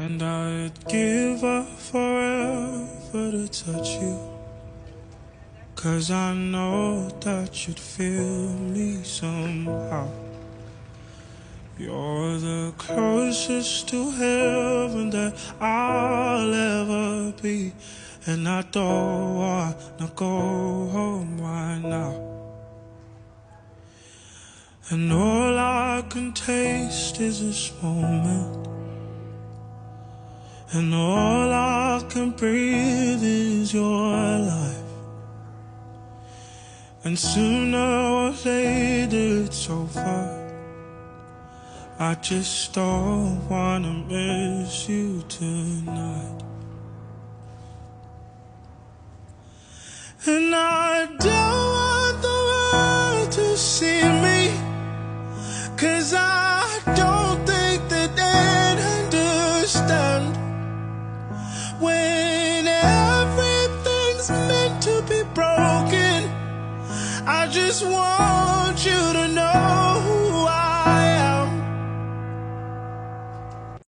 And I'd give up forever to touch you, 'cause I know that you'd feel me somehow. You're the closest to heaven that I'll ever be, and I don't wanna go home right now. And all I can taste is this moment, and all I can breathe is your life. And sooner or later it's over. I just don't wanna miss you tonight. And I don't want the world to see me, 'cause I don't think that they'd understand when everything's meant to be broken. I just want you to